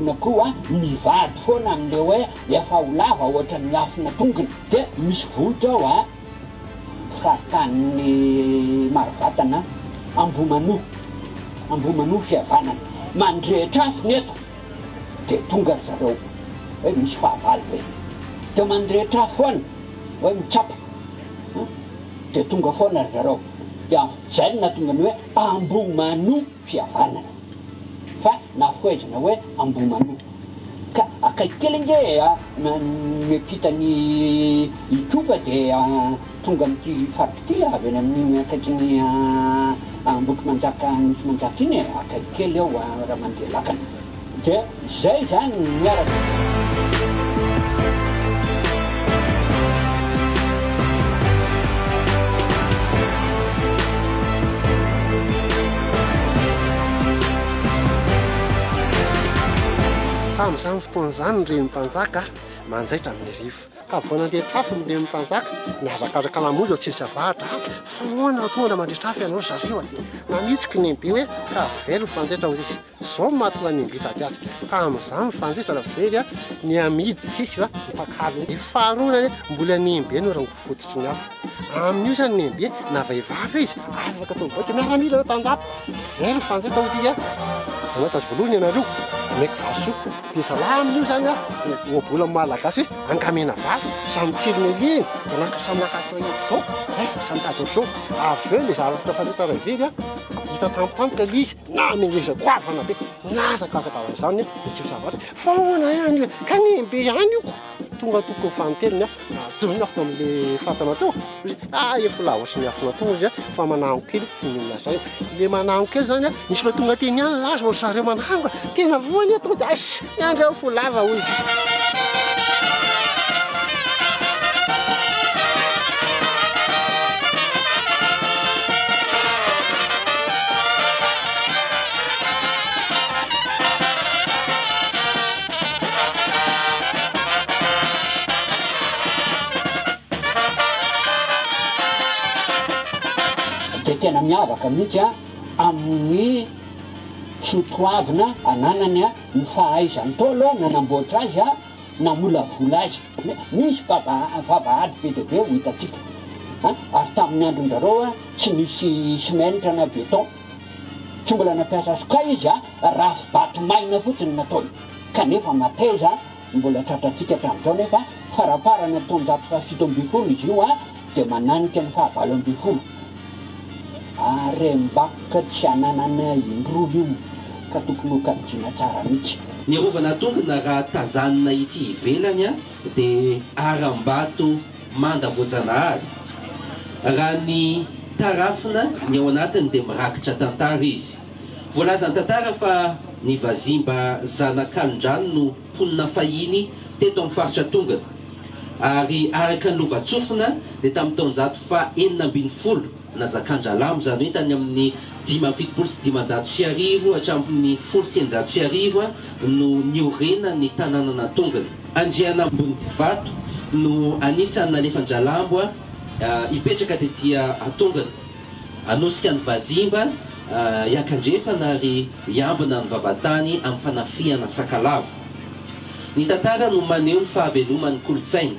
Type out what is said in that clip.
ambony koa mivady foana am'le hoe efa ho lava ohatra ny afina tongony de misy vohitra ao farakan'ny marovatana ambomano fihavanana mandrehitra afony eto de tonga ry zareo hoe misy fahavalo be de mandrehitra afo foana hoe mitsapa de tonga foana ry zareo de zay natonga ny hoe ambomano fihavanana fa nafoezina hoe ambomano ka akaiky kely nge mepitany itopa de tonga am'ty faritsy avy eny amin'igny akaikiny ambotry manjaka misy manjaka iny akaiky kely eo raha mandeha lakana de zay zany miaraka tamin'izany fotoan'izany reny mpanjaka manjaitra amin'ny rivo ka voanandrehitrafo ny reny mpanjaka niazakazaka lamonjy tsy zavahatra fa moana tonga mandrehitrafo ianao zareo nanitsika ny be hoe ka velo fanjaitra ho izy zao mahatonga ny mby tady azy tamin'izany fanjaitra la very ny amidy sisy mpakalo ny faharoana mbola nimbe no raha fototry ny afo amin'io zany nimbe na vehivavy izy afaka atao mibaika miaramila eo tandapo velo fanjaitra ho izy anatazy voalohany ianareo maiky vaso fisalahy amin'io zany obola malagasy hoe ankamena vavy samy tsirony lieny de samynakatao zao samytady zao avy eo le zavatra fanjaitra raha very hita tampotampoka le izy na mengeza goavana be nazakazaka zany tsy zavatra faona ihany ka nimbe ihany io tonga toko fanoteliny ajorony afo am'le fatana teo efa lavaosy ny afona tonga izy fa manango kely tsy minona zay le manango kely zany nisy fa tonga teny ihany laza o zareo manango tena voany tonga de asy andreo fo lava hoy tena miavaka mihitsy amin'ny sotoavina ananany ny fahaizany tolo nanamboatra azy namolavola azy misy vavahady be de be ho hitatsika ary tamin'ny andron-drareo tsy misy simenitra na beton tsy mbola nampiasa soka izy rafi-bato maina fotsiny nataony kanefa mateza mbola tratratsika hatramin'izao nefa faraparany ataonjato fafito amby folo izy io de mananika ny fahavalo amby folo arembaka tsy ananana indroa io ka tokony hokajina tsara mihitsy ny arovana tongona raha tazanina ity ivelany de aram-bato manda voajanahary raha ny tarafina ny ao anatiny de mirakitra tantara izy voalaza ny tantara fa ny vazimba zanakalondrano no ponina fahiny teto amin'ny faritra tongana ary araka ny lovatsofina de tamin'ny taonjato fa 1970 nazakan-dralamo zany hoe tany amin'ny 570 sy 510 hatramin'ny 100 no niorena ny tanànana tongana andriana ambony vato no anisany nalefan-dralambo ipetraka tetya atongana anosika ny vazimba iakandrefana ary iambina ny vavatany amin'ny fanafiana sakalava ny tantara no maneho ny fahaveloman'ny kolotsaina